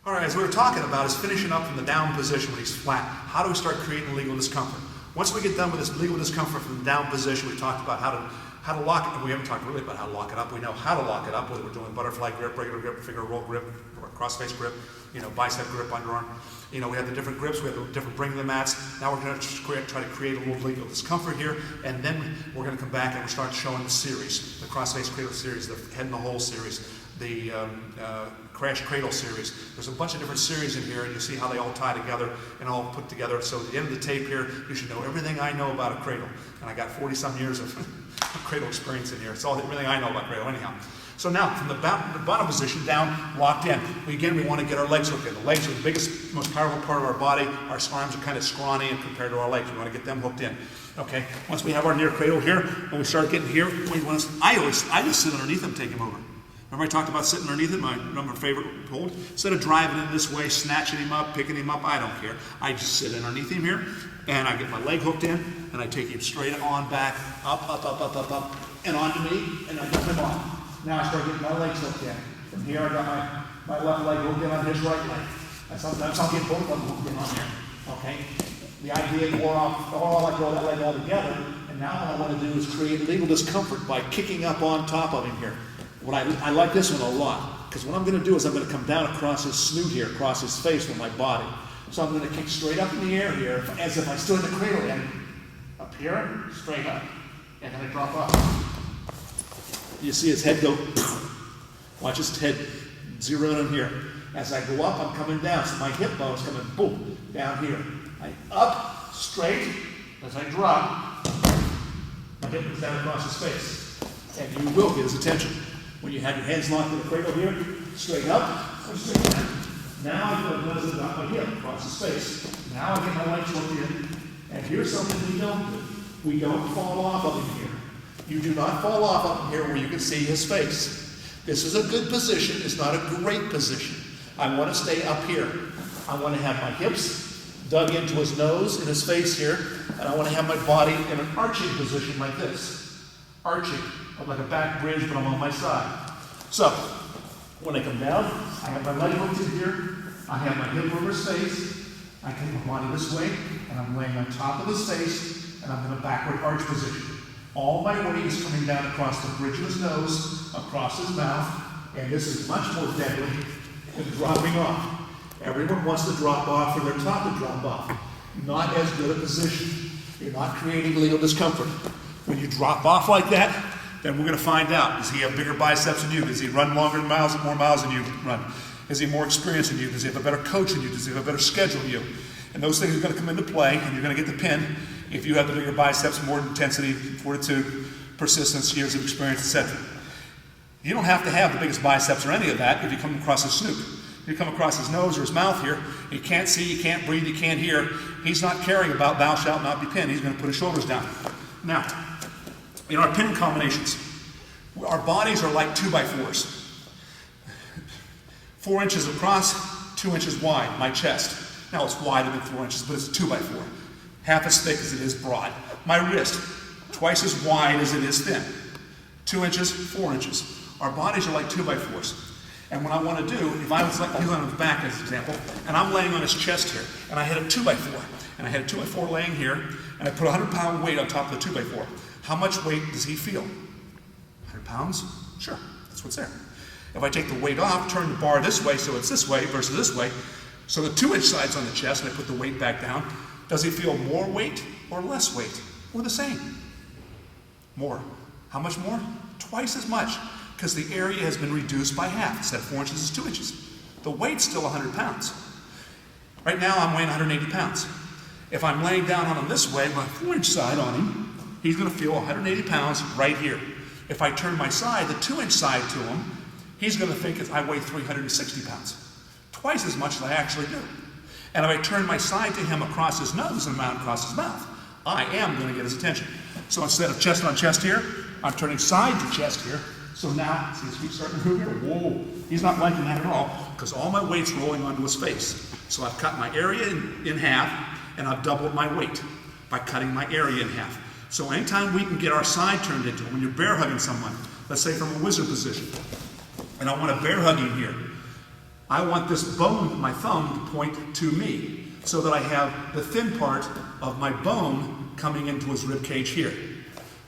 All right, as we were talking about is finishing up from the down position when he's flat. How do we start creating legal discomfort? Once we get done with this legal discomfort from the down position, we talked about how to lock it. We haven't talked really about how to lock it up. We know how to lock it up, whether we're doing butterfly grip, regular grip, finger roll grip, crossface grip, bicep grip, underarm. We have the different grips, we have the different bring the mats. Now we're going to try to create a little legal discomfort here, and then we're going to come back and we'll start showing the series, the Crossface Cradle series, the head in the hole series, the Crash Cradle series. There's a bunch of different series in here, and you see how they all tie together and all put together. So at the end of the tape here, you should know everything I know about a cradle. And I got 40-some years of cradle experience in here. It's all everything I know about cradle anyhow. So now, from the bottom position down, locked in. We want to get our legs hooked in. The legs are the biggest, most powerful part of our body. Our arms are kind of scrawny and compared to our legs. We want to get them hooked in. Okay, once we have our near cradle here, when we start getting here, I just sit underneath them, take him over. Remember I talked about sitting underneath him, my favorite hold? Instead of driving him this way, snatching him up, picking him up, I don't care. I just sit underneath him here, and I get my leg hooked in, and I take him straight on back, up, and onto me, and I get him on. Now I start getting my legs hooked in. From here I got my left leg hooked in on his right leg. And sometimes I'll get both of them hooked in on here. Okay? The idea, or I'll let go of that leg altogether, and now what I want to do is create legal discomfort by kicking up on top of him here. I like this one a lot, because what I'm going to do is I'm going to come down across his snoot here, across his face with my body. So I'm going to kick straight up in the air here, as if I stood in the cradle end. Up here, straight up, and then I drop off. You see his head go, watch his head zero in here. As I go up, I'm coming down, so my hip bone's coming, boom, down here. I up, straight, as I drop, my hip is down across his face. And you will get his attention. When you have your hands locked in the cradle here, straight up, or straight down. Now I go to my hip across his face. Now I get my legs hooked in. And here's something we don't do. We don't fall off of him here. You do not fall off of him here where you can see his face. This is a good position. It's not a great position. I want to stay up here. I want to have my hips dug into his nose and his face here. And I want to have my body in an arching position like this. Arching. Like a back bridge, but I'm on my side. So, when I come down, I have my leg hooked in here, I have my hip over his face, I take my body this way, and I'm laying on top of his face, and I'm in a backward arch position. All my weight is coming down across the bridge of his nose, across his mouth, and this is much more deadly than dropping off. Everyone wants to drop off for their top to drop off. Not as good a position. You're not creating legal discomfort. When you drop off like that, then we're going to find out. Does he have bigger biceps than you? Does he run more miles than you run? Is he more experienced than you? Does he have a better coach than you? Does he have a better schedule than you? And those things are going to come into play, and you're going to get the pin if you have the bigger biceps, more intensity, fortitude, persistence, years of experience, etc. You don't have to have the biggest biceps or any of that if you come across his snoot. If you come across his nose or his mouth here, you can't see, you can't breathe, you can't hear. He's not caring about thou shalt not be pinned. He's going to put his shoulders down. Now, in our pin combinations, our bodies are like 2x4s. 4 inches across, 2 inches wide, my chest. Now it's wider than 4 inches, but it's 2x4. Half as thick as it is broad. My wrist, twice as wide as it is thin. 2 inches, 4 inches. Our bodies are like 2x4s. And what I want to do, if I was like he's on his back as an example, and I'm laying on his chest here, and I had a 2x4, and I had a 2x4 laying here, and I put a 100-pound weight on top of the 2x4. How much weight does he feel? 100 pounds? Sure, that's what's there. If I take the weight off, turn the bar this way so it's this way versus this way, so the 2-inch side's on the chest and I put the weight back down, does he feel more weight or less weight? Or the same? More. How much more? Twice as much, because the area has been reduced by half. Instead of 4 inches, is 2 inches. The weight's still 100 pounds. Right now I'm weighing 180 pounds. If I'm laying down on him this way, my 4-inch side on him, he's going to feel 180 pounds right here. If I turn my side, the 2-inch side to him, he's going to think I weigh 360 pounds. Twice as much as I actually do. And if I turn my side to him across his nose and mount across his mouth, I am going to get his attention. So instead of chest on chest here, I'm turning side to chest here. So now, see his feet starting to move here? Whoa, he's not liking that at all, because all my weight's rolling onto his face. So I've cut my area in half, and I've doubled my weight by cutting my area in half. So anytime we can get our side turned into it, when you're bear hugging someone, let's say from a wizard position, and I want to bear hug him here, I want this bone, my thumb, to point to me so that I have the thin part of my bone coming into his rib cage here.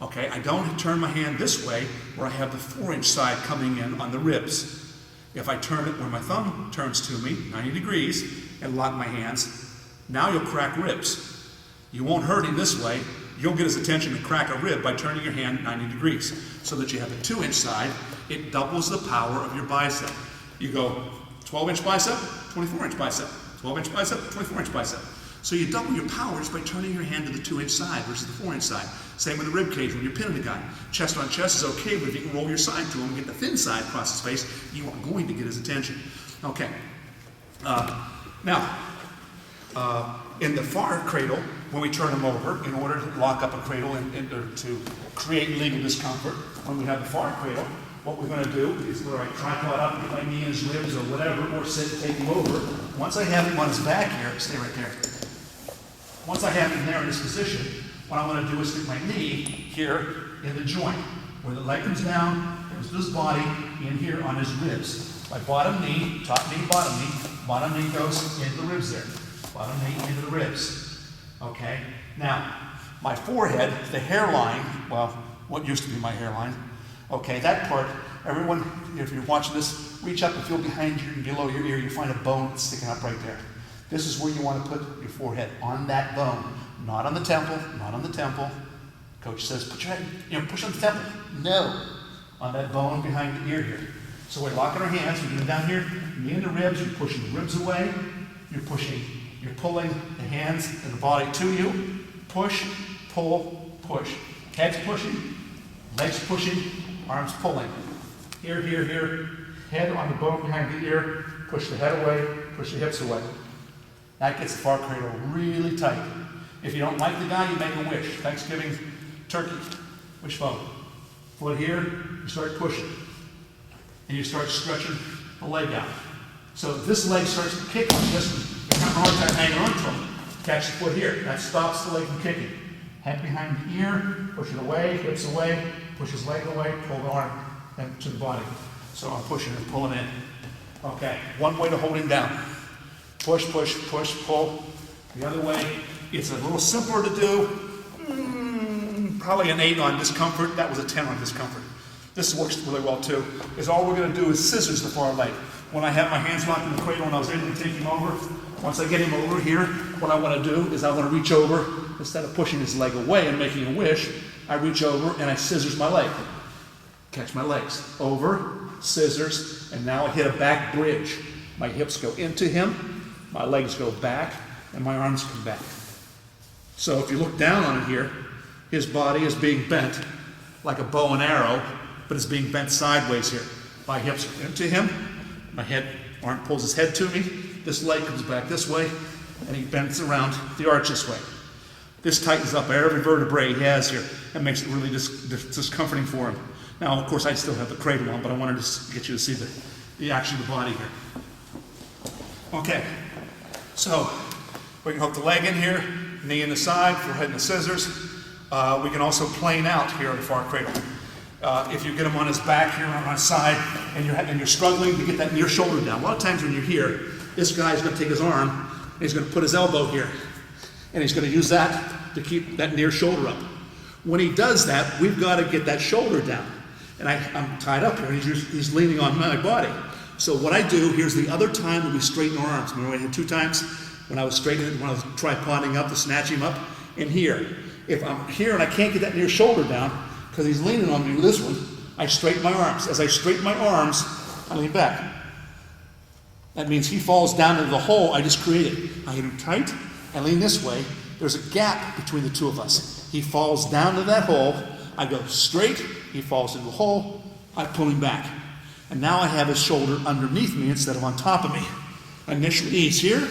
Okay, I don't turn my hand this way where I have the 4-inch side coming in on the ribs. If I turn it where my thumb turns to me, 90 degrees, and lock my hands, now you'll crack ribs. You won't hurt him this way. You'll get his attention to crack a rib by turning your hand 90 degrees so that you have the 2-inch side. It doubles the power of your bicep. You go 12-inch bicep, 24-inch bicep, 12-inch bicep, 24-inch bicep. So you double your powers by turning your hand to the 2-inch side versus the 4-inch side. Same with the rib cage when you're pinning the guy. Chest on chest is okay, but if you can roll your side to him and get the thin side across his face, you are going to get his attention. Okay. Now, in the far cradle, when we turn him over, in order to lock up a cradle and to create legal discomfort, when we have the far cradle, what we're going to do is where I tripod up, get my knee in his ribs or whatever, or sit and take him over. Once I have him on his back here, stay right there. Once I have him there in this position, what I want to do is stick my knee here in the joint, where the leg comes down, goes to his body, in here on his ribs. My bottom knee, top knee, bottom knee goes into the ribs there. Bottom knee into the ribs. Okay? Now, my forehead, the hairline, well, what used to be my hairline, okay, that part, everyone, if you're watching this, reach up and feel behind you and below your ear, you find a bone sticking up right there. This is where you want to put your forehead, on that bone, not on the temple, not on the temple. Coach says, put your head, push on the temple. No, on that bone behind the ear here. So we're locking our hands, we're getting down here, knee in the ribs, you're pushing the ribs away, you're pulling the hands and the body to you, push, pull, push. Head's pushing, legs pushing, arms pulling. Here, here, here, head on the bone behind the ear, push the head away, push the hips away. That gets the far cradle really tight. If you don't like the guy, you make a wish. Thanksgiving turkey, wishbone. Foot here, you start pushing. And you start stretching the leg out. So if this leg starts to kick on this one, you have a hard time hanging on to him. Catch the foot here. That stops the leg from kicking. Head behind the ear, push it away, hips away, push his leg away, pull the arm and to the body. So I'm pushing and pulling in. Okay, one way to hold him down. Push, push, push, pull. The other way, it's a little simpler to do. Probably an 8 on discomfort. That was a 10 on discomfort. This works really well too. Is all we're going to do is scissors the far leg. When I have my hands locked in the cradle and I was able to take him over, once I get him over here, what I want to do is I want to reach over. Instead of pushing his leg away and making a wish, I reach over and I scissors my leg. Catch my legs. Over, scissors, and now I hit a back bridge. My hips go into him. My legs go back, and my arms come back. So if you look down on it here, his body is being bent like a bow and arrow, but it's being bent sideways here. My hips are into him, my arm pulls his head to me, this leg comes back this way, and he bends around the arch this way. This tightens up every vertebrae he has here and makes it really discomforting for him. Now, of course, I still have the cradle on, but I wanted to get you to see the action of the body here. Okay. So, we can hook the leg in here, knee in the side, forehead in the scissors. We can also plane out here on the far cradle. If you get him on his back here on his side and you're struggling to get that near shoulder down. A lot of times when you're here, this guy's going to take his arm and he's going to put his elbow here. And he's going to use that to keep that near shoulder up. When he does that, we've got to get that shoulder down. And I'm tied up here and he's leaning on my body. So what I do, here's the other time that we straighten our arms. Remember I had 2 times when I was straightening, when I was tripoding up to snatch him up? And here. If I'm here and I can't get that near shoulder down, because he's leaning on me with this one, I straighten my arms. As I straighten my arms, I lean back. That means he falls down into the hole I just created. I hit him tight, I lean this way. There's a gap between the two of us. He falls down to that hole, I go straight, he falls into the hole, I pull him back. And now I have his shoulder underneath me instead of on top of me. Initially he's here,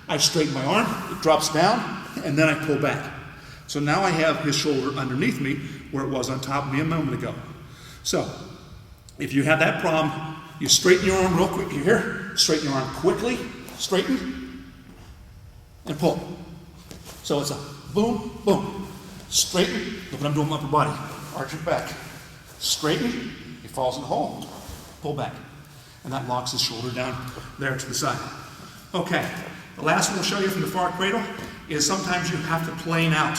I straighten my arm, it drops down, and then I pull back. So now I have his shoulder underneath me where it was on top of me a moment ago. So, if you have that problem, you straighten your arm real quick. You hear? Straighten your arm quickly, straighten, and pull. So it's a boom, boom. Straighten, look what I'm doing with my upper body. Arch it back. Straighten, he falls in the hole. Pull back. And that locks his shoulder down there to the side. Okay, the last one we'll show you from the far cradle is sometimes you have to plane out.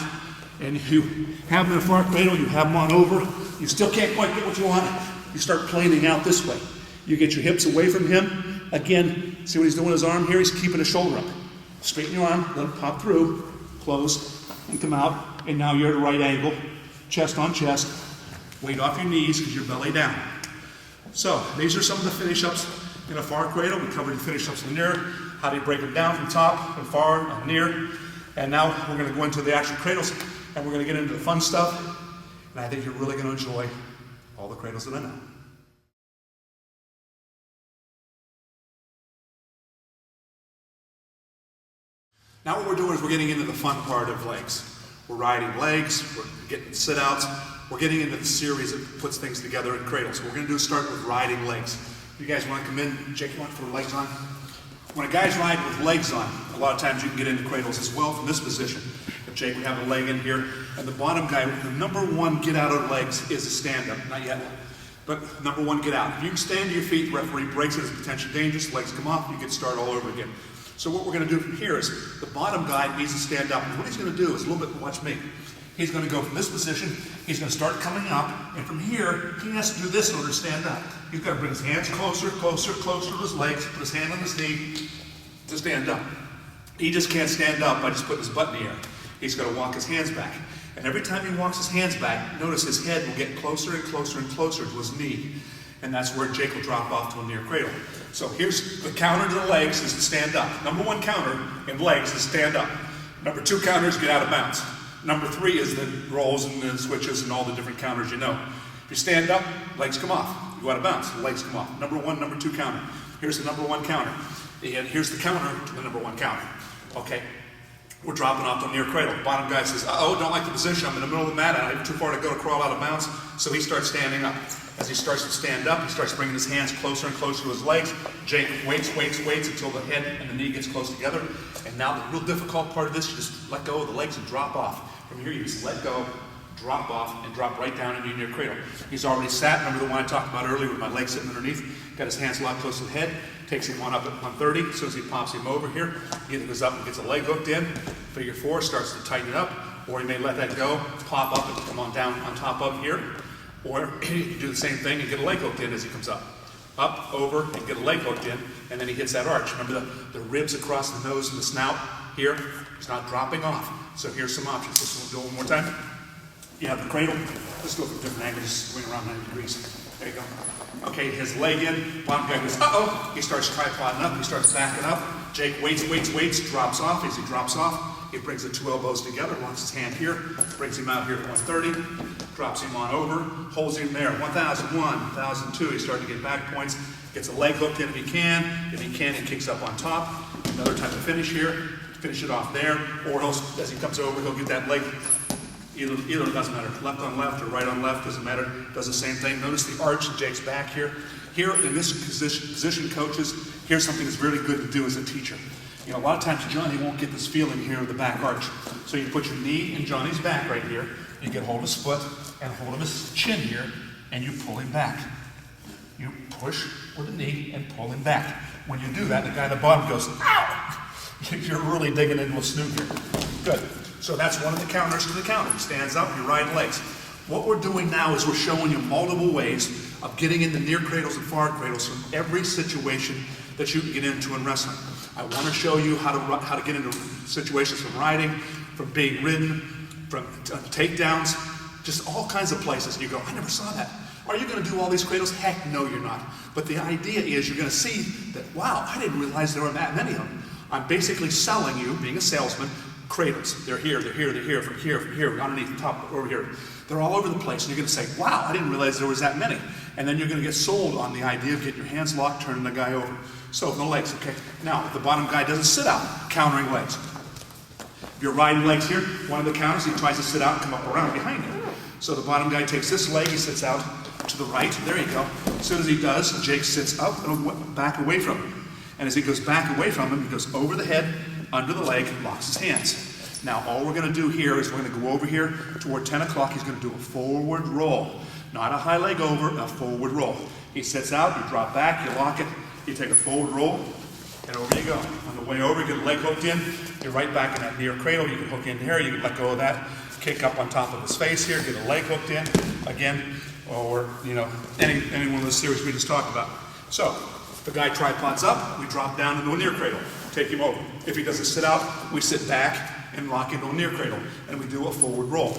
And you have them in a far cradle, you have them on over, you still can't quite get what you want, you start planing out this way. You get your hips away from him. Again, see what he's doing with his arm here? He's keeping his shoulder up. Straighten your arm, let it pop through, close, and come out. And now you're at a right angle, chest on chest. Weight off your knees because you're belly down. So these are some of the finish ups in a far cradle. We covered the finish ups in near. How do you break them down from top, from far, and near. And now we're going to go into the actual cradles, and we're going to get into the fun stuff. And I think you're really going to enjoy all the cradles that I know. Now what we're doing is we're getting into the fun part of legs. We're riding legs, we're getting sit-outs, we're getting into the series that puts things together in cradles. So what we're going to do is start with riding legs. You guys want to come in? Jake, you want to put legs on? When a guy's riding with legs on, a lot of times you can get into cradles as well from this position. If Jake would have a leg in here, and the bottom guy, the number one get out of legs is a stand-up. Not yet, but number one get out. If you can stand to your feet, the referee breaks it as potentially dangerous, legs come off, you get started all over again. So what we're going to do from here is the bottom guy needs to stand up. And what he's going to do is a little bit, watch me. He's going to go from this position, he's going to start coming up, and from here, he has to do this in order to stand up. He's got to bring his hands closer, closer, closer to his legs, put his hand on his knee to stand up. He just can't stand up by just putting his butt in the air. He's got to walk his hands back. And every time he walks his hands back, notice his head will get closer and closer and closer to his knee. And that's where Jake will drop off to a near cradle. So here's the counter to the legs is to stand up. Number one counter in legs is stand up. Number two counter is get out of bounds. Number three is the rolls and the switches and all the different counters you know. If you stand up, legs come off. You go out of bounds, legs come off. Number one, number two counter. Here's the number one counter. And here's the counter to the number one counter. Okay, we're dropping off to near cradle. Bottom guy says, uh-oh, don't like the position. I'm in the middle of the mat. I'm too far to go to crawl out of bounds. So he starts standing up. As he starts to stand up, he starts bringing his hands closer and closer to his legs. Jake waits until the head and the knee gets close together. And now the real difficult part of this, you just let go of the legs and drop off. From here, you just let go, drop off, and drop right down into your cradle. He's already sat. Remember the one I talked about earlier with my legs sitting underneath? Got his hands locked close to the head. Takes him on up at 130. As soon as he pops him over here, he either goes up and gets a leg hooked in. Figure four, starts to tighten it up. Or he may let that go, pop up and come on down on top of here. Or you can do the same thing and get a leg hooked in as he comes up. Up, over, and get a leg hooked in, and then he hits that arch. Remember the ribs across the nose and the snout here? He's not dropping off. So here's some options. Let's do it one more time. You have the cradle. Let's go from different angles, just swing around 90 degrees. There you go. Okay, his leg in, bottom guy goes, uh-oh. He starts tripoding up, he starts backing up. Jake waits, drops off. As he drops off, he brings the two elbows together, locks his hand here, brings him out here at 130, drops him on over, holds him there. 1001, 1002, he's starting to get back points, gets a leg hooked in if he can. If he can, he kicks up on top. Another type of finish here, finish it off there, or else as he comes over, he'll get that leg. Either it doesn't matter, left on left or right on left, doesn't matter, does the same thing. Notice the arch in Jake's back here. Here in this position, coaches, here's something that's really good to do as a teacher. You know, a lot of times Johnny won't get this feeling here of the back arch. So you put your knee in Johnny's back right here, you get hold of his foot and hold of his chin here, and you pull him back. You push with the knee and pull him back. When you do that, the guy at the bottom goes, ow! You're really digging into a snoot here. Good. So that's one of the counters to the counter. He stands up, you're riding legs. What we're doing now is we're showing you multiple ways of getting into near cradles and far cradles from every situation that you can get into in wrestling. I want to show you how to get into situations from riding, from being ridden, from takedowns, just all kinds of places. And you go, I never saw that. Are you going to do all these cradles? Heck no, you're not. But the idea is you're going to see that, wow, I didn't realize there were that many of them. I'm basically selling you, being a salesman, cradles. They're here, from here, underneath, the top, over here. They're all over the place, and you're going to say, wow, I didn't realize there was that many. And then you're going to get sold on the idea of getting your hands locked, turning the guy over. So the legs, okay? Now, if the bottom guy doesn't sit out, countering legs. If you're riding legs here, one of the counters, he tries to sit out and come up around behind you. So the bottom guy takes this leg, he sits out to the right. There you go. As soon as he does, Jake sits up and back away from him. And as he goes back away from him, he goes over the head, under the leg, locks his hands. Now, all we're going to do here is we're going to go over here toward 10 o'clock. He's going to do a forward roll. Not a high leg over, a forward roll. He sits out, you drop back, you lock it, you take a forward roll, and over you go. On the way over, you get a leg hooked in, you're right back in that near cradle, you can hook in here, you can let go of that, kick up on top of his face here, get a leg hooked in, again, or, you know, any one of the series we just talked about. So, the guy tripods up, we drop down into a near cradle, take him over. If he doesn't sit out, we sit back and lock into a near cradle, and we do a forward roll.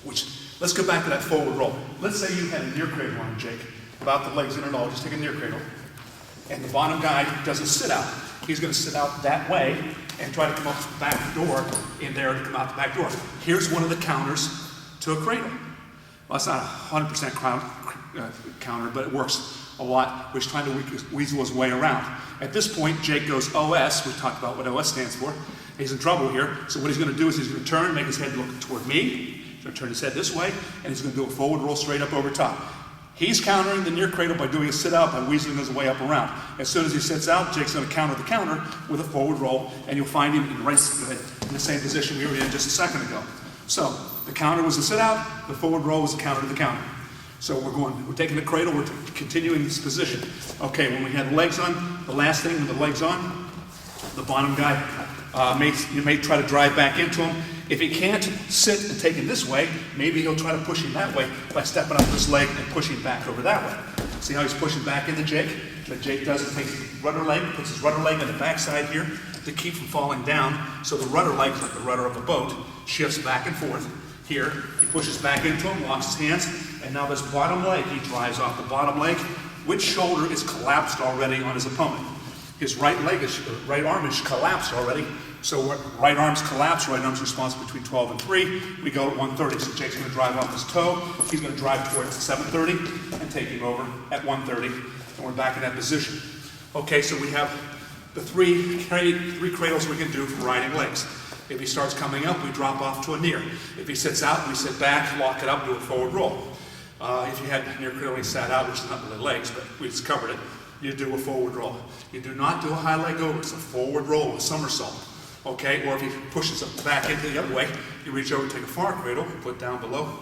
Let's go back to that forward roll. Let's say you had a near cradle on, Jake, about the legs in and all, just take a near cradle, and the bottom guy doesn't sit out. He's going to sit out that way and try to come up the back door in there to come out the back door. Here's one of the counters to a cradle. Well, it's not a 100% counter, but it works a lot, where he's trying to weasel his way around. At this point, Jake goes OS. We talked about what OS stands for. He's in trouble here, so what he's going to do is he's going to turn, make his head look toward me. He's going to turn his head this way, and he's going to do a forward roll straight up over top. He's countering the near cradle by doing a sit out, by weaseling his way up around. As soon as he sits out, Jake's going to counter the counter with a forward roll, and you'll find him in the same position we were in just a second ago. So the counter was the sit out, the forward roll was the counter to the counter. So we're taking the cradle, we're continuing this position. Okay, when we had legs on, the last thing with the legs on, the bottom guy, you may try to drive back into him. If he can't sit and take him this way, maybe he'll try to push him that way by stepping up his leg and pushing back over that way. See how he's pushing back into Jake? What Jake does is takes his rudder leg, puts his rudder leg on the backside here to keep from falling down. So the rudder leg, like the rudder of a boat, shifts back and forth. Here, he pushes back into him, locks his hands, and now this bottom leg, he drives off the bottom leg. Which shoulder is collapsed already on his opponent? His right arm is collapsed already. So right arm's collapsed, right arm's responsible between 12 and 3. We go at 130. So Jake's going to drive off his toe. He's going to drive towards 730 and take him over at 130. And we're back in that position. Okay, so we have the three cradles we can do for riding legs. If he starts coming up, we drop off to a near. If he sits out, we sit back, lock it up, do a forward roll. If you had near cradle, he sat out, which is not really legs, but we just covered it, you do a forward roll. You do not do a high leg over, it's a forward roll, a somersault. Okay, or if he pushes it back into the other way, you reach over, take a far cradle, put down below,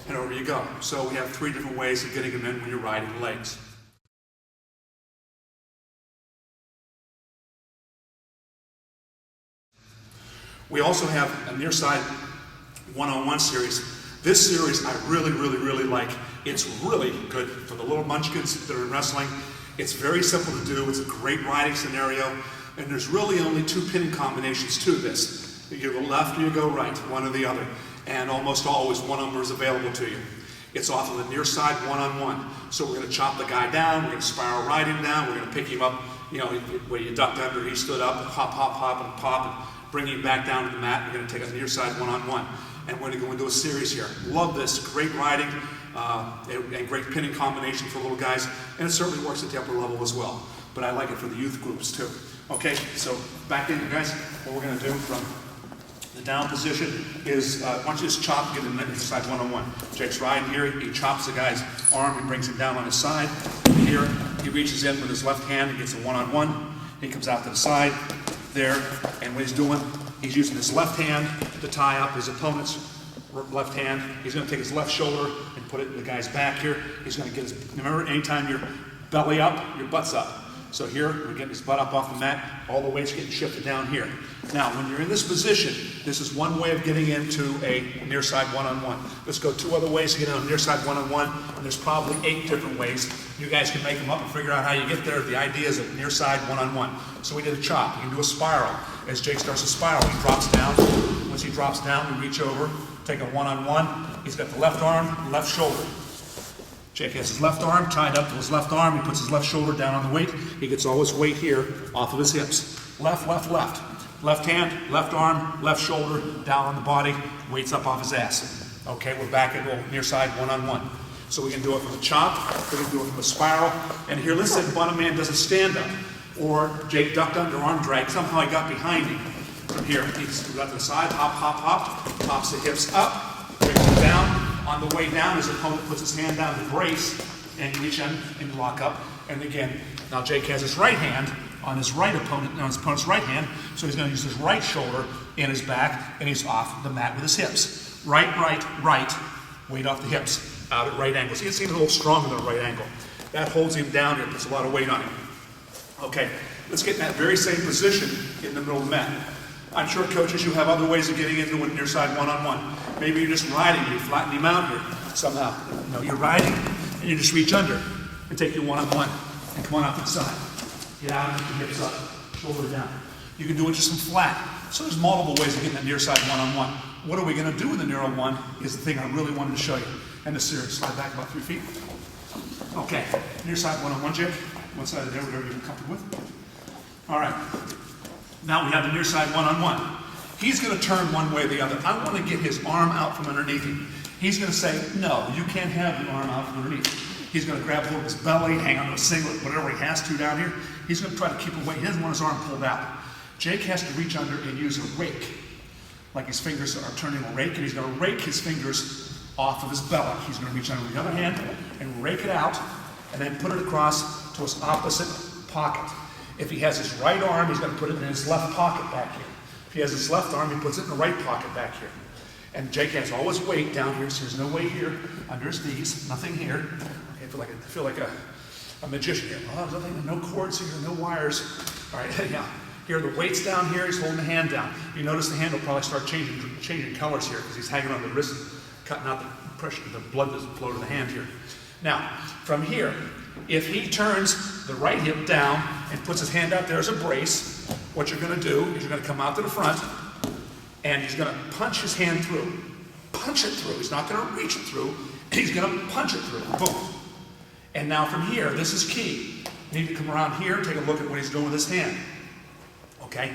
and over you go. So we have 3 different ways of getting them in when you're riding legs. We also have a near side one-on-one series. This series I really like. It's really good for the little munchkins that are in wrestling. It's very simple to do. It's a great riding scenario. And there's really only 2 pinning combinations to this. You go left or you go right, one or the other. And almost always one number is available to you. It's off of the near side one-on-one. So we're going to chop the guy down, we're going to spiral right him down, we're going to pick him up, you know, where you ducked under, he stood up, and hop, and pop, and bring him back down to the mat. We're going to take a near side one-on-one. And we're going to go into a series here. Love this, great riding, and great pinning combination for little guys. And it certainly works at the upper level as well. But I like it for the youth groups too. Okay, so back in, guys, what we're going to do from the down position is, why don't you just chop, get in the side one-on-one. Jake's riding here, he chops the guy's arm, he brings him down on his side. Here, he reaches in with his left hand, he gets a one-on-one. He comes out to the side, there, and what he's doing, he's using his left hand to tie up his opponent's left hand. He's going to take his left shoulder and put it in the guy's back here. He's going to get his, remember, anytime you're belly up, your butt's up. So here, we're getting his butt up off the mat, all the weight's getting shifted down here. Now, when you're in this position, this is one way of getting into a near side one-on-one. Let's go 2 other ways to get on a near side one-on-one, and there's probably 8 different ways. You guys can make them up and figure out how you get there. The idea is a near side one-on-one. So we did a chop. You can do a spiral. As Jake starts to spiral, he drops down. Once he drops down, we reach over, take a one-on-one. He's got the left arm, left shoulder. Jake has his left arm tied up to his left arm. He puts his left shoulder down on the weight. He gets all his weight here off of his hips. Left, left, left. Left hand, left arm, left shoulder, down on the body, weight's up off his ass. Okay, we're back into near side one-on-one. So we can do it from a chop, we can do it from a spiral. And here, let's say the bottom man doesn't stand up, or Jake ducked under arm drag, somehow he got behind him. From here, he's got to the side, hop, hop, hop, pops the hips up, brings him down. On the way down, his opponent puts his hand down to brace and reach in and lock up. And again, now Jake has his right hand on his right opponent, on his opponent's right hand, so he's going to use his right shoulder in his back, and he's off the mat with his hips. Right, right, right, weight off the hips. out at right angles. He seems a little stronger than a right angle. That holds him down here, puts a lot of weight on him. Okay, let's get in that very same position in the middle of the mat. I'm sure, coaches, you have other ways of getting into it near side one-on-one. Maybe you're just riding, you flatten him out here somehow. No, you're riding, and you just reach under and take your one-on-one and come on out to the side. Get out, get your hips up, shoulder down. You can do it just in flat. So there's multiple ways of getting that near side one-on-one. What are we going to do in the near one is the thing I really wanted to show you. And this series, slide back about 3 feet. Okay, near side one-on-one, Jake. One side of there, whatever you're comfortable with. All right. Now we have the near side one-on-one. He's going to turn one way or the other. I want to get his arm out from underneath him. He's going to say, no, you can't have the arm out from underneath. He's going to grab hold of his belly, hang on to a singlet, whatever he has to down here. He's going to try to keep away. He doesn't want his arm pulled out. Jake has to reach under and use a rake. Like his fingers are turning a rake, and he's going to rake his fingers off of his belly. He's going to reach under with the other hand and rake it out, and then put it across to his opposite pocket. If he has his right arm, he's going to put it in his left pocket back here. If he has his left arm, he puts it in the right pocket back here. And Jake has all his weight down here, so there's no weight here under his knees, nothing here. Okay, I feel like a magician here. Oh, there's nothing, no cords here, no wires. All right, anyhow. Here, the weight's down here, he's holding the hand down. You notice the hand will probably start changing colors here because he's hanging on the wrist, cutting out the pressure, the blood doesn't flow to the hand here. Now, from here, if he turns the right hip down and puts his hand out there as a brace, what you're going to do is you're going to come out to the front and he's going to punch his hand through. Punch it through. He's not going to reach it through. He's going to punch it through. Boom. And now from here, this is key. You need to come around here and take a look at what he's doing with his hand. Okay?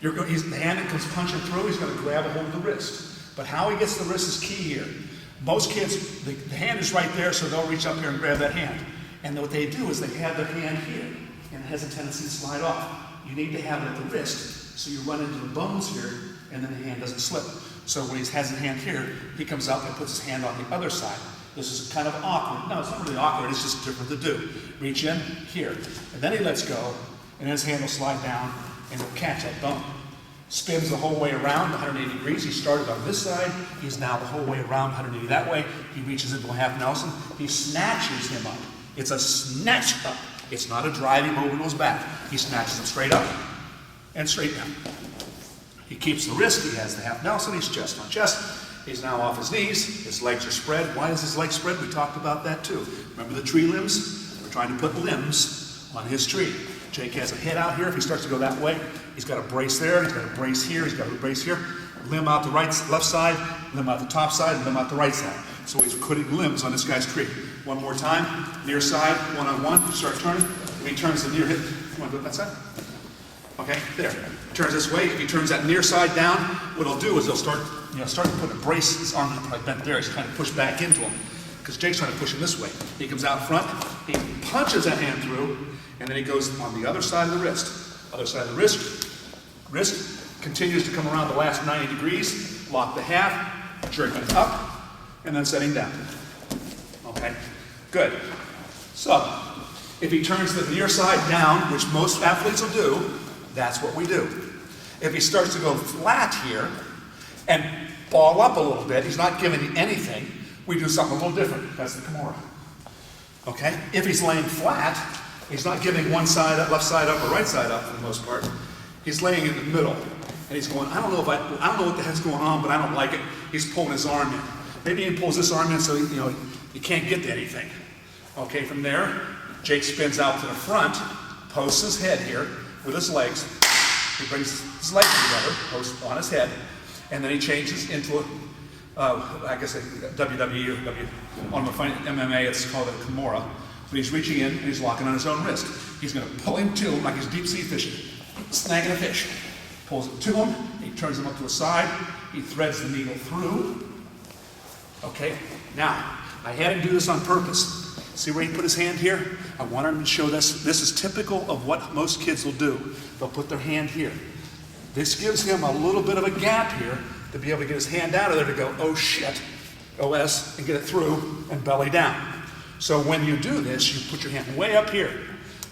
The hand that comes punching through, he's going to grab a hold of the wrist. But how he gets the wrist is key here. Most kids, the hand is right there, so they'll reach up here and grab that hand. And what they do is they have their hand here, and it has a tendency to slide off. You need to have it at the wrist, so you run into the bones here, and then the hand doesn't slip. So when he has his hand here, he comes out and puts his hand on the other side. This is kind of awkward. No, it's not really awkward, it's just different to do. Reach in, here. And then he lets go, and his hand will slide down, and he'll catch that bone. Spins the whole way around 180 degrees. He started on this side. He's now the whole way around 180 that way. He reaches into a half Nelson. He snatches him up. It's a snatch up. It's not a drive him over to his back. He snatches him straight up and straight down. He keeps the wrist. He has the half Nelson. He's chest on chest. He's now off his knees. His legs are spread. Why is his legs spread? We talked about that too. Remember the tree limbs? We're trying to put limbs on his tree. Jake has a head out here. If he starts to go that way, he's got a brace there. He's got a brace here. He's got a brace here. Limb out the left side, limb out the top side, and limb out the right side. So he's putting limbs on this guy's tree. One more time. Near side, one-on-one. Start turning. If he turns the near hip, you want to do it that side? Okay, there. Turns this way. If he turns that near side down, what he'll do is he'll start to put a brace. His arm is probably bent there. He's trying to push back into him because Jake's trying to push him this way. He comes out front. He punches that hand through, and then he goes on the other side of the wrist. Other side of the wrist. Wrist continues to come around the last 90 degrees. Lock the half, jerk it up, and then setting down. Okay, good. So, if he turns the near side down, which most athletes will do, that's what we do. If he starts to go flat here and ball up a little bit, he's not giving you anything, we do something a little different. That's the Kimura. Okay? If he's laying flat, he's not giving one side up, left side up, or right side up for the most part. He's laying in the middle. And he's going, I don't know what the heck's going on, but I don't like it. He's pulling his arm in. Maybe he pulls this arm in so you can't get to anything. Okay, from there, Jake spins out to the front, posts his head here with his legs. He brings his legs together, posts on his head, and then he changes into I guess a WWE or on the MMA, it's called a Kimura. But he's reaching in and he's locking on his own wrist. He's going to pull him to him like he's deep sea fishing, snagging a fish. Pulls it to him, he turns him up to a side, he threads the needle through. Okay, now, I had him do this on purpose. See where he put his hand here? I wanted him to show this. This is typical of what most kids will do. They'll put their hand here. This gives him a little bit of a gap here to be able to get his hand out of there to go, oh shit, OS, and get it through and belly down. So when you do this, you put your hand way up here.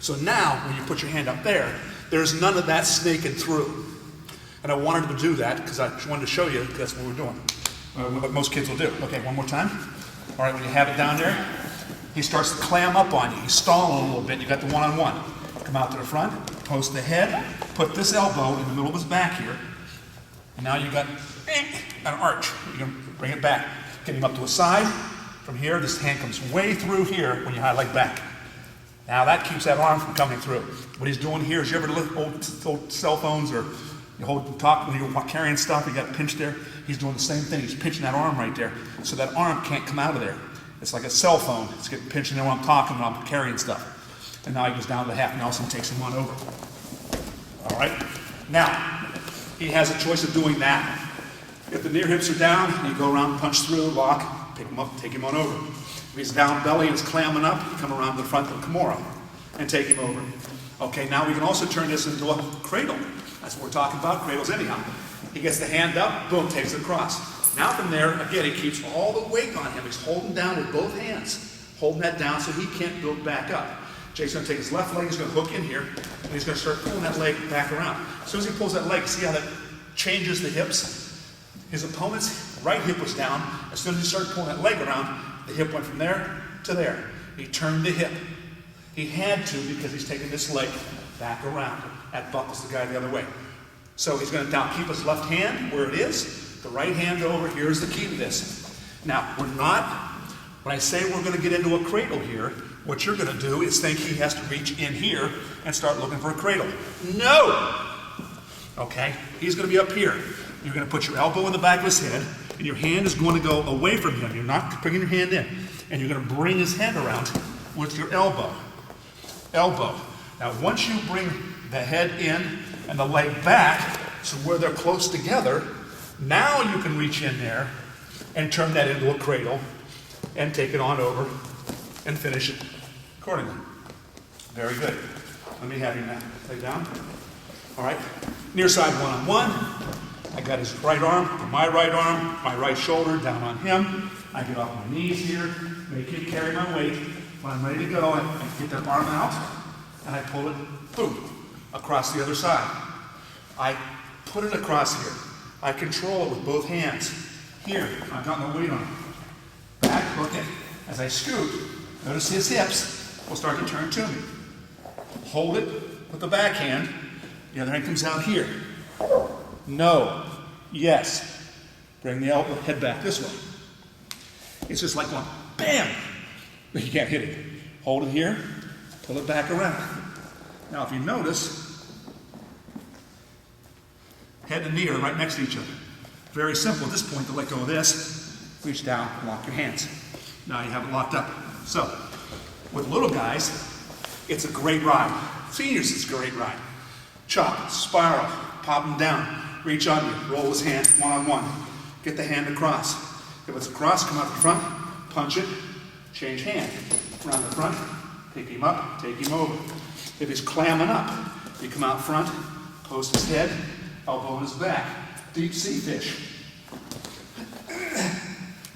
So now, when you put your hand up there, there's none of that snaking through. And I wanted to do that because I wanted to show you that's what we're doing. What most kids will do. Okay, one more time. All right, when you have it down there, he starts to clam up on you. He's stalling a little bit. You got the one-on-one. Come out to the front, post the head, put this elbow in the middle of his back here, and now you've got an arch. You can bring it back. Get him up to a side. From here, this hand comes way through here when you high leg back. Now that keeps that arm from coming through. What he's doing here is, you ever look at old cell phones, or you hold talk when you're carrying stuff, you got it pinched there? He's doing the same thing. He's pinching that arm right there, so that arm can't come out of there. It's like a cell phone. It's getting pinched in there when I'm talking, when I'm carrying stuff. And now he goes down to the half. Nelson takes him on over. All right? Now, he has a choice of doing that. If the near hips are down, you go around, punch through, lock, pick him up, take him on over. If he's down belly and he's clamming up, you come around to the front of the Kimura and take him over. Okay, now we can also turn this into a cradle. That's what we're talking about, cradles anyhow. He gets the hand up, boom, takes it across. Now from there, again, he keeps all the weight on him. He's holding down with both hands, holding that down so he can't build back up. Jake's going to take his left leg, he's going to hook in here, and he's going to start pulling that leg back around. As soon as he pulls that leg, see how that changes the hips? His opponent's right hip was down. As soon as he started pulling that leg around, the hip went from there to there. He turned the hip. He had to, because he's taking this leg back around. That buckles the guy the other way. So he's going to now keep his left hand where it is, the right hand over. Here's the key to this. Now, we're not, when I say we're going to get into a cradle here, what you're going to do is think he has to reach in here and start looking for a cradle. No! Okay? He's going to be up here. You're going to put your elbow in the back of his head, and your hand is going to go away from him. You're not bringing your hand in. And you're going to bring his head around with your elbow. Elbow. Now, once you bring the head in and the leg back, so where they're close together, now you can reach in there and turn that into a cradle and take it on over and finish it accordingly. Very good. Let me have you now. Lay down. All right. Near side one-on-one. I got his right arm, my right shoulder down on him. I get off my knees here, make him carry my weight. When I'm ready to go, I get that arm out, and I pull it, boom, across the other side. I put it across here. I control it with both hands. Here, I've got my weight on it. Back, hook it. As I scoot, notice his hips will start to turn to me. Hold it with the back hand. The other hand comes out here. No. Yes. Bring the elbow, head back this way. It's just like going, bam! But you can't hit it. Hold it here, pull it back around. Now, if you notice, head and knee are right next to each other. Very simple at this point to let go of this, reach down, lock your hands. Now you have it locked up. So, with little guys, it's a great ride. Seniors, it's a great ride. Chop, spiral, pop them down, reach on you, roll his hand, one-on-one. Get the hand across. If it's across, come out the front, punch it, change hand. Around the front, pick him up, take him over. If he's clamming up, you come out front, post his head, elbow in his back. Deep sea fish.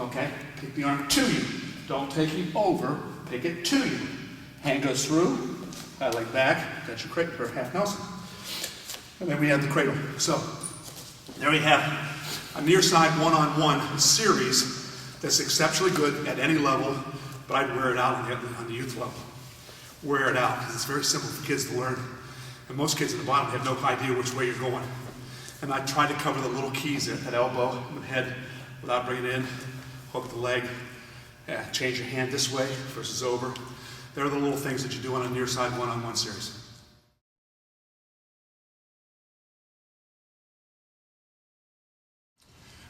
Okay, pick the arm to you. Don't take him over, pick it to you. Hand goes through, leg back, that's your cradle for half Nelson. And then we have the cradle. So, there we have a near side one-on-one series that's exceptionally good at any level, but I'd wear it out on the youth level. Wear it out, because it's very simple for kids to learn. And most kids at the bottom have no idea which way you're going. And I try to cover the little keys at elbow and head without bringing it in. Hook the leg, change your hand this way versus over. They're the little things that you do on a near side one-on-one series.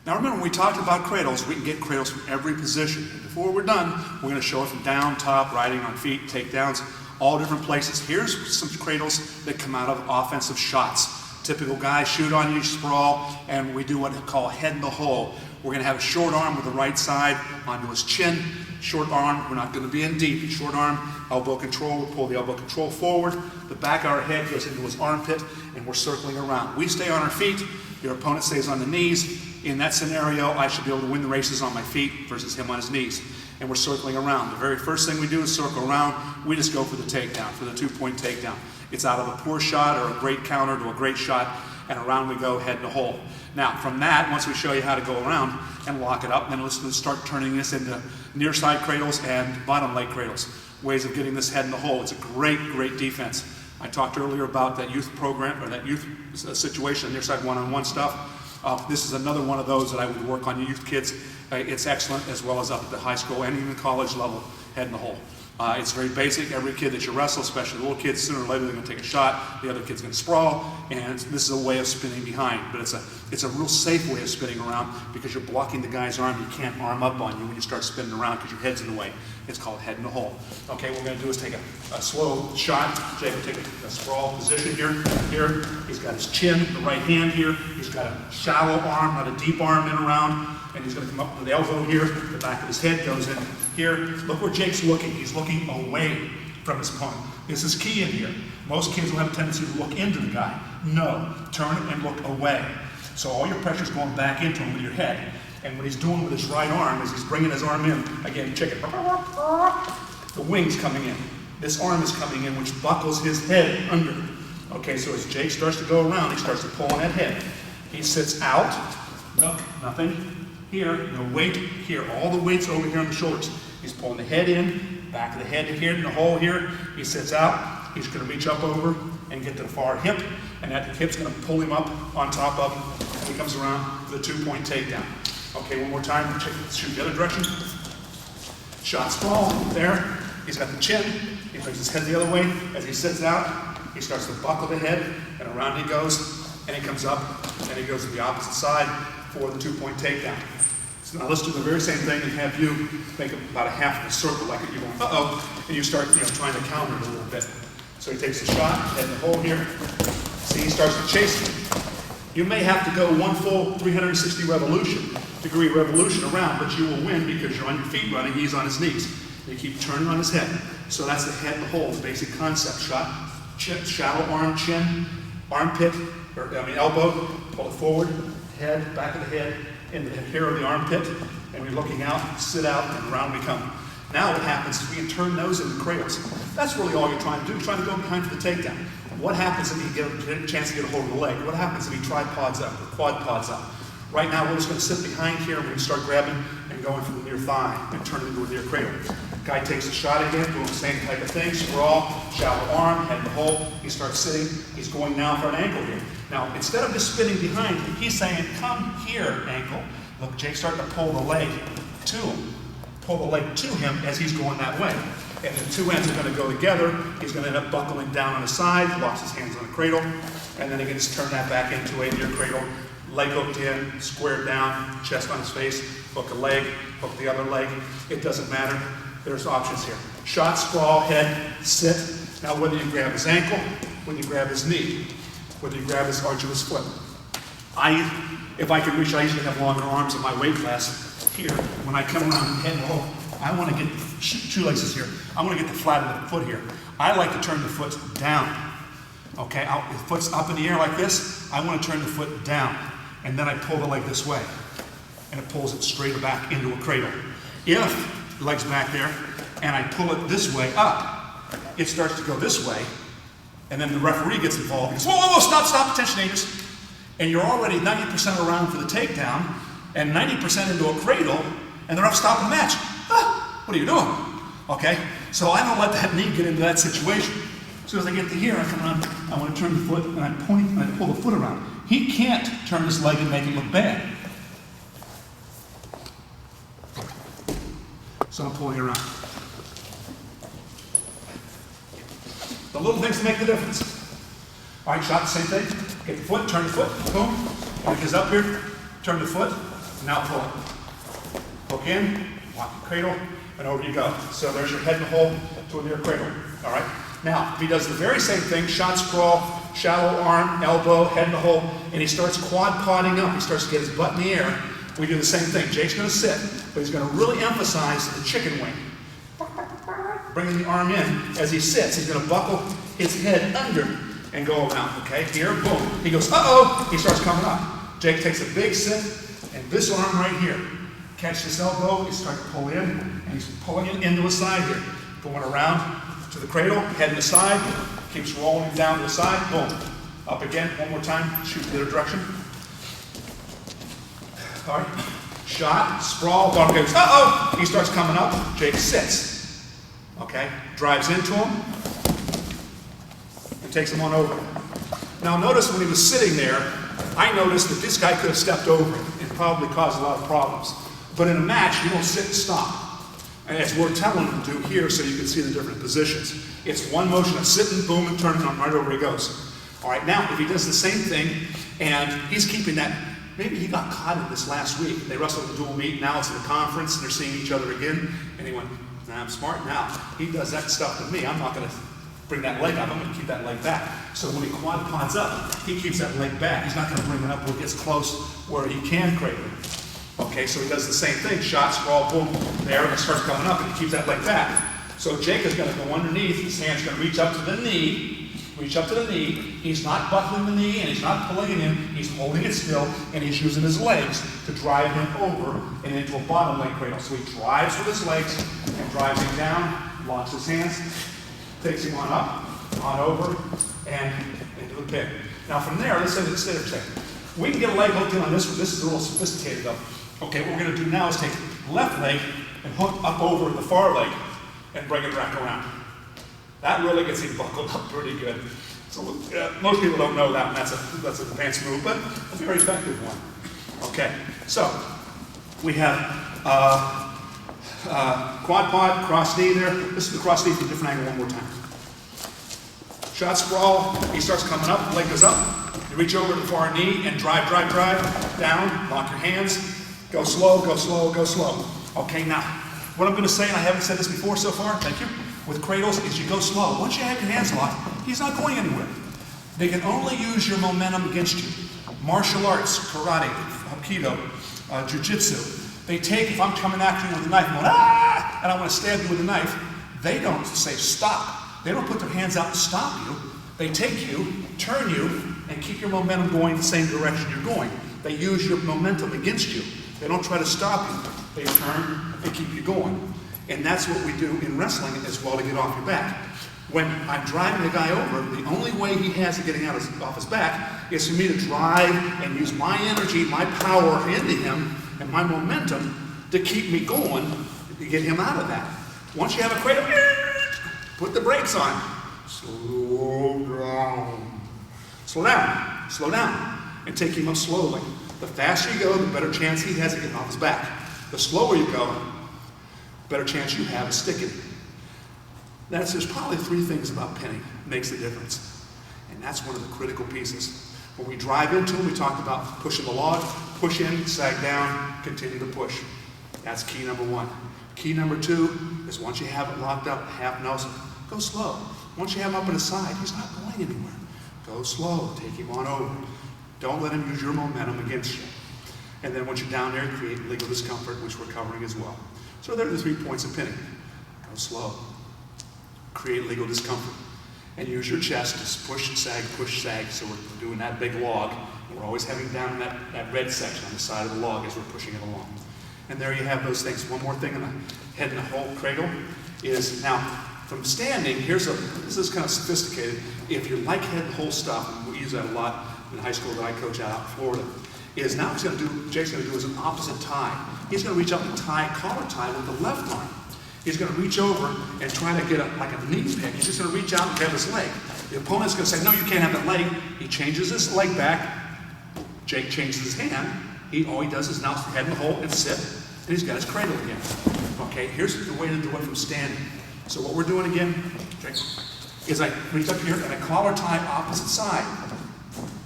Now remember, when we talked about cradles, we can get cradles from every position. And before we're done, we're going to show it from down, top, riding on feet, takedowns, all different places. Here's some cradles that come out of offensive shots. Typical guys shoot on you, sprawl, and we do what we call head in the hole. We're going to have a short arm with the right side onto his chin. Short arm, we're not going to be in deep. Short arm, elbow control, we'll pull the elbow control forward. The back of our head goes into his armpit, and we're circling around. We stay on our feet, your opponent stays on the knees. In that scenario, I should be able to win the races on my feet versus him on his knees. And we're circling around. The very first thing we do is circle around. We just go for the takedown, for the 2-point takedown. It's out of a poor shot or a great counter to a great shot. and around we go, head in the hole. Now, from that, once we show you how to go around and lock it up, then let's start turning this into near side cradles and bottom leg cradles. Ways of getting this head in the hole. It's a great, great defense. I talked earlier about that youth program, or that youth situation, near side one-on-one stuff. This is another one of those that I would work on your youth kids. It's excellent, as well as up at the high school and even college level, head in the hole. It's very basic. Every kid that you wrestle, especially the little kids, sooner or later they're going to take a shot. The other kid's going to sprawl, and this is a way of spinning behind. But it's a real safe way of spinning around because you're blocking the guy's arm. He can't arm up on you when you start spinning around because your head's in the way. It's called head in the hole. Okay, what we're going to do is take a slow shot. Jake will take a sprawl position here. Here, he's got his chin, the right hand here. He's got a shallow arm, not a deep arm in around. And he's going to come up with the elbow here. The back of his head goes in here. Look where Jake's looking. He's looking away from his opponent. This is key in here. Most kids will have a tendency to look into the guy. No, turn and look away. So all your pressure's going back into him with your head. And what he's doing with his right arm is he's bringing his arm in. Again, chicken. The wing's coming in. This arm is coming in, which buckles his head under. Okay, so as Jake starts to go around, he starts to pull on that head. He sits out. Look, nothing. Here, no weight. Here, all the weight's over here on the shoulders. He's pulling the head in, back of the head here, in the hole here. He sits out. He's going to reach up over and get to the far hip, and that hip's going to pull him up on top of him, and he comes around with a 2-point takedown. Okay, one more time. Shoot the other direction. Shot sprawl there. He's got the chin. He brings his head the other way. As he sits out, he starts to buckle the head, and around he goes, and he comes up, and he goes to the opposite side for the 2-point takedown. So now let's do the very same thing and have you make about a half of a circle like you're going, uh-oh, and you start trying to counter it a little bit. So he takes the shot, head in the hole here. See, he starts to chase you. You may have to go one full 360 degree revolution around, but you will win because you're on your feet running, he's on his knees. And you keep turning on his head. So that's the head in the hole, the basic concept. Shot, chin, shallow arm, chin, armpit, elbow, pull it forward, head, back of the head, into the hair of the armpit, and we're looking out, sit out, and around we come. Now what happens is we can turn those into cradles. That's really all you're trying to do. You're trying to go behind for the takedown. What happens if you get a chance to get a hold of the leg? What happens if he tripods up or quad pods up? Right now we're just going to sit behind here and we're going to start grabbing and going from the near thigh and turn it into a near cradle. Guy takes a shot again, doing the same type of thing, sprawl, shallow arm, head in the hole. He starts sitting. He's going now for an ankle here. Now, instead of just spinning behind him, he's saying, come here, ankle. Look, Jake's starting to pull the leg to him. Pull the leg to him as he's going that way. And the two ends are going to go together. He's going to end up buckling down on his side, locks his hands on the cradle, and then he can just turn that back into a near cradle. Leg hooked in, squared down, chest on his face, hook a leg, hook the other leg. It doesn't matter. There's options here. Shot, sprawl, head, sit. Now whether you grab his ankle, whether you grab his knee, whether you grab his arch of his foot. If I can reach, I usually have longer arms in my weight class. Here, when I come around and head and hole, I want to get shoelaces here. I want to get the flat of the foot here. I like to turn the foot down. Okay, the foot's up in the air like this. I want to turn the foot down. And then I pull the leg this way. And it pulls it straight back into a cradle. If the leg's back there, and I pull it this way up, it starts to go this way. And then the referee gets involved and goes, whoa, whoa, whoa, stop, attention, and you're already 90% around for the takedown, and 90% into a cradle, and the ref's stopping the match. What are you doing? Okay, so I don't let that knee get into that situation. As soon as I get to here, I come around, I want to turn the foot, and I point, and I pull the foot around. He can't turn his leg and make it look bad. So I'm pulling it around. The little things make the difference. All right, shot, the same thing. Get the foot, turn the foot, boom. When it goes up here, turn the foot, now pull it. Hook in, lock the cradle, and over you go. So there's your head in the hole to a near cradle. All right. Now, if he does the very same thing, shot, sprawl, shallow arm, elbow, head in the hole, and he starts quad podding up, he starts to get his butt in the air, we do the same thing. Jake's going to sit, but he's going to really emphasize the chicken wing. Bringing the arm in as he sits. He's going to buckle his head under and go around. Okay, here, boom. He goes, uh-oh, he starts coming up. Jake takes a big sit, and this arm right here, catch this elbow, he starts to pull in, and he's pulling it into his side here. Going around to the cradle, head in the side, keeps rolling down to the side, boom. Up again, one more time, shoot the other direction. All right, shot, sprawl, bottom goes, uh-oh! He starts coming up, Jake sits. Okay, drives into him, and takes him on over. Now notice when he was sitting there, I noticed that this guy could have stepped over him and probably caused a lot of problems. But in a match, you don't sit and stop. And that's what we're telling him to do here so you can see the different positions. It's one motion of sitting, boom, and turning on right over he goes. All right, now if he does the same thing and he's keeping that, maybe he got caught in this last week. They wrestled the dual meet, now it's at the conference and they're seeing each other again. And he went, nah, I'm smart now. He does that stuff to me. I'm not going to bring that leg up, I'm going to keep that leg back. So when he quads up, he keeps that leg back. He's not going to bring it up where it gets close where he can cradle it. Okay, so he does the same thing, shot, sprawl, boom, there, and it starts coming up and he keeps that leg back. So Jake is going to go underneath, his hand's going to reach up to the knee, he's not buckling the knee and he's not pulling it in, he's holding it still and he's using his legs to drive him over and into a bottom leg cradle. So he drives with his legs and drives him down, locks his hands, takes him on up, on over, and into the pin. Now from there, let's say for a second. We can get a leg hooked in on this one. This is a little sophisticated though. Okay, what we're going to do now is take left leg and hook up over the far leg and bring it back around. That really gets him buckled up pretty good. So most people don't know that, and that's an advanced move, but a very effective one. Okay, so we have quad pod, cross knee there. This is the cross knee from a different angle one more time. Shot sprawl, he starts coming up, leg goes up. You reach over to the far knee and drive, down, lock your hands. Go slow, go slow, go slow. Okay, now, what I'm going to say, and I haven't said this before so far, thank you, with cradles is you go slow. Once you have your hands locked, he's not going anywhere. They can only use your momentum against you. Martial arts, karate, aikido, jiu-jitsu, they take, if I'm coming after you with a knife, I'm going, ah, and I want to stab you with a knife, they don't say stop. They don't put their hands out to stop you. They take you, turn you, and keep your momentum going the same direction you're going. They use your momentum against you. They don't try to stop you. They turn and keep you going. And that's what we do in wrestling as well to get off your back. When I'm driving a guy over, the only way he has of getting off his back is for me to drive and use my energy, my power into him, and my momentum to keep me going to get him out of that. Once you have a cradle, put the brakes on. Slow down, and take him up slowly. The faster you go, the better chance he has of getting off his back. The slower you go, the better chance you have of sticking. There's probably three things about pinning that makes the difference. And that's one of the critical pieces. When we drive into him, we talked about pushing the log, push in, sag down, continue to push. That's key number one. Key number two is once you have it locked up, half Nelson, go slow. Once you have him up on his side, he's not going anywhere. Go slow, take him on over. Don't let him use your momentum against you. And then once you're down there, create legal discomfort, which we're covering as well. So there are the 3 points of pinning. Go slow. Create legal discomfort. And use your chest to push, sag, so we're doing that big log. And we're always having down that red section on the side of the log as we're pushing it along. And there you have those things. One more thing in the head and the whole cradle is, now, from standing, this is kind of sophisticated. If you like head and whole stuff, and we use that a lot in high school that I coach out in Florida, is now Jake's going to do is an opposite tie. He's going to reach up and tie, collar tie with the left arm. He's going to reach over and try to get like a knee pick. He's just going to reach out and grab his leg. The opponent's going to say, no, you can't have that leg. He changes his leg back. Jake changes his hand. All he does is now head in the hole and sit, and he's got his cradle again. Okay, here's the way to do it from standing. So what we're doing again, Jake, is I reach up here and I collar tie opposite side.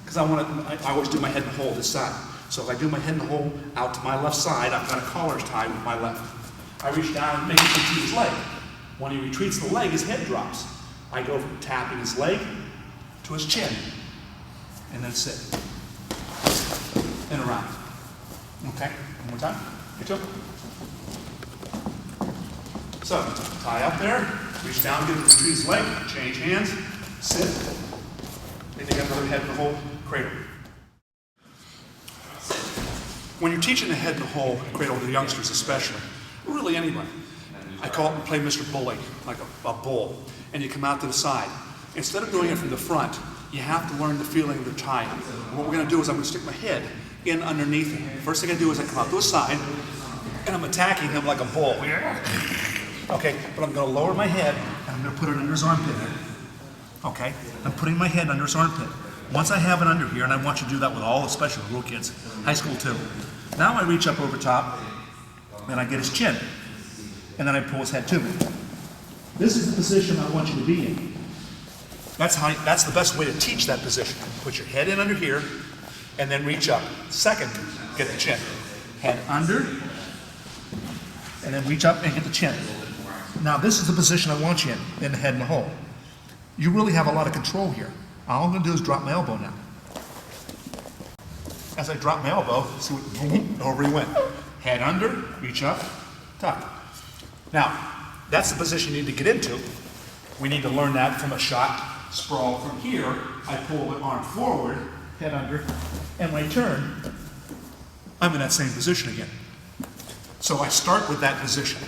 Because I always do my head in the hole this side. So if I do my head in the hole out to my left side, I've got a collar tie with my left. I reach down and make him retreat his leg. When he retreats the leg, his head drops. I go from tapping his leg to his chin. And then sit. And around. Okay, one more time. You too. So, tie up there, reach down, get him to retreat his leg, change hands, sit. Then you got another head in the hole cradle. When you're teaching the head in the hole cradle to the youngsters especially, really anybody, I call it play Mr. Bully, like a bull, and you come out to the side. Instead of doing it from the front, You have to learn the feeling of the tie. What we're going to do is I'm going to stick my head in underneath him. First thing I do is I come out to a side, and I'm attacking him like a bull. Okay, but I'm going to lower my head, and I'm going to put it under his armpit. Okay, I'm putting my head under his armpit. Once I have it under here, and I want you to do that with all, especially little kids, high school too. Now I reach up over top, and I get his chin, and then I pull his head to me. This is the position I want you to be in. That's the best way to teach that position. Put your head in under here, and then reach up. Second, get the chin. Head under, and then reach up and get the chin. Now this is the position I want you in the head in the hole. You really have a lot of control here. All I'm going to do is drop my elbow now. As I drop my elbow, see what, over he went. Head under, reach up, tuck. Now, that's the position you need to get into. We need to learn that from a shot. Sprawl from here, I pull the arm forward, head under, and when I turn, I'm in that same position again. So I start with that position.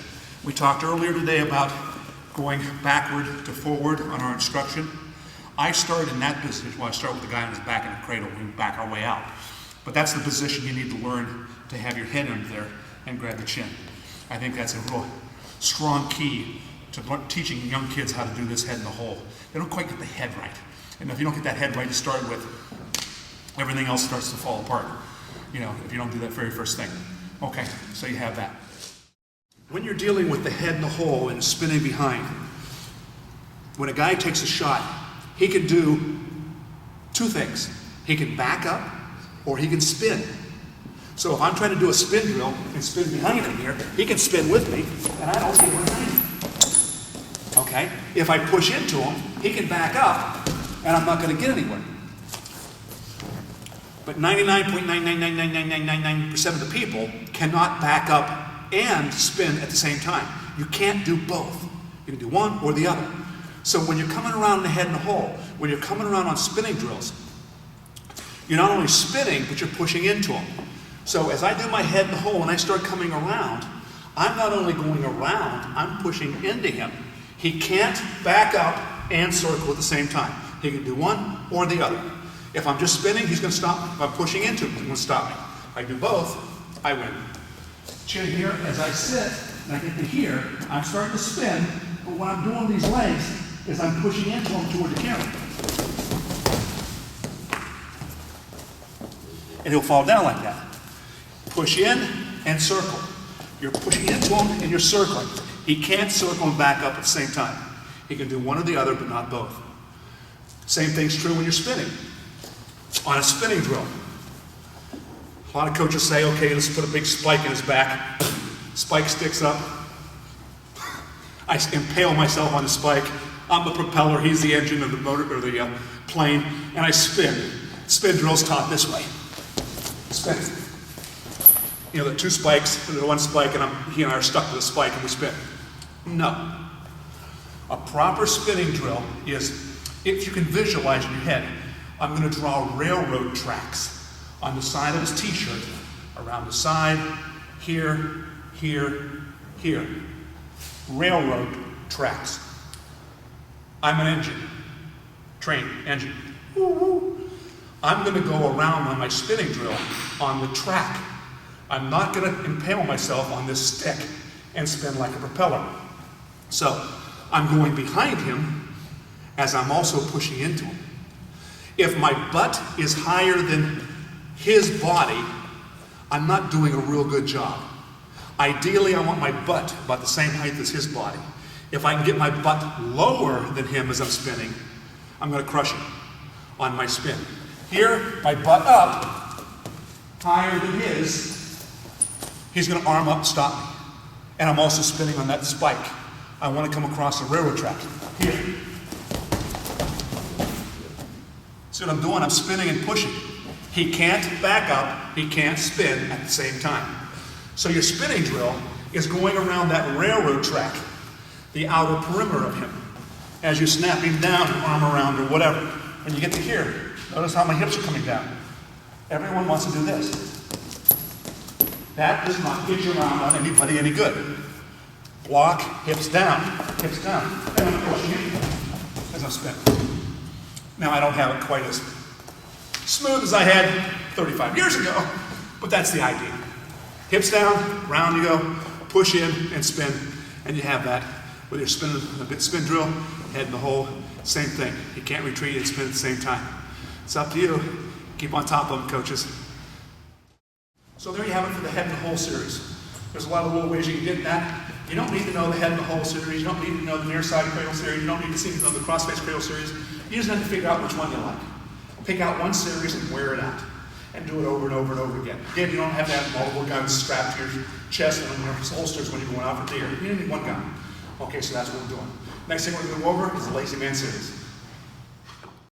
We talked earlier today about going backward to forward on our instruction. I start in that position. Well, I start with the guy on his back in the cradle and we back our way out. But that's the position you need to learn to have your head under there and grab the chin. I think that's a real strong key to teaching young kids how to do this head in the hole. They don't quite get the head right. And if you don't get that head right to start with, everything else starts to fall apart, you know, if you don't do that very first thing. Okay, so you have that. When you're dealing with the head in the hole and spinning behind, when a guy takes a shot, he can do two things. He can back up or he can spin. So if I'm trying to do a spin drill and spin behind him here, he can spin with me and I don't get behind him. Okay? If I push into him, he can back up and I'm not going to get anywhere. But 99.9999999% of the people cannot back up and spin at the same time. You can't do both. You can do one or the other. So when you're coming around in the head in the hole, when you're coming around on spinning drills, you're not only spinning, but you're pushing into them. So as I do my head in the hole and I start coming around, I'm not only going around, I'm pushing into him. He can't back up and circle at the same time. He can do one or the other. If I'm just spinning, he's going to stop me. If I'm pushing into him, he's going to stop me. If I do both, I win. Chin here, as I sit, and I get to here, I'm starting to spin, but when I'm doing these legs, is I'm pushing into him toward the camera. And he'll fall down like that. Push in and circle. You're pushing into him and you're circling. He can't circle and back up at the same time. He can do one or the other, but not both. Same thing's true when you're spinning. On a spinning drill, a lot of coaches say, okay, let's put a big spike in his back. Spike sticks up. I impale myself on the spike. I'm the propeller, he's the engine of the motor or the plane, and I spin. Spin drill's taught this way. Spin. You know, the two spikes, the one spike, and he and I are stuck to the spike and we spin. No. A proper spinning drill is, if you can visualize in your head, I'm going to draw railroad tracks on the side of his t-shirt, around the side, here, here, here. Railroad tracks. I'm an engine. Train, engine. Woo woo. I'm going to go around on my spinning drill on the track. I'm not going to impale myself on this stick and spin like a propeller. So I'm going behind him as I'm also pushing into him. If my butt is higher than his body, I'm not doing a real good job. Ideally, I want my butt about the same height as his body. If I can get my butt lower than him as I'm spinning, I'm going to crush him on my spin. Here, my butt up, higher than his, he's going to arm up and stop me. And I'm also spinning on that spike. I want to come across the railroad track. Here. See what I'm doing? I'm spinning and pushing. He can't back up, he can't spin at the same time. So your spinning drill is going around that railroad track, the outer perimeter of him. As you snap him down, arm around or whatever. When you get to here, notice how my hips are coming down. Everyone wants to do this. That does not get you around on anybody any good. Block, hips down, and I'm pushing in as I'm spinning. Now I don't have it quite as smooth as I had 35 years ago, but that's the idea. Hips down, round you go, push in and spin, and you have that. Whether you're spinning a bit spin drill, head in the hole, same thing. You can't retreat and spin at the same time. It's up to you. Keep on top of them, coaches. So there you have it for the head in the hole series. There's a lot of little ways you can get that. You don't need to know the head in the hole series. You don't need to know the near side cradle series. You don't need to know the crossface cradle series. You just have to figure out which one you like. Pick out one series and wear it out. And do it over and over and over again. Again, you don't have to have multiple guns strapped to your chest and your holsters when you're going out for deer. You only need one gun. Okay, so that's what we're doing. Next thing we're going to go over is the lazy man series.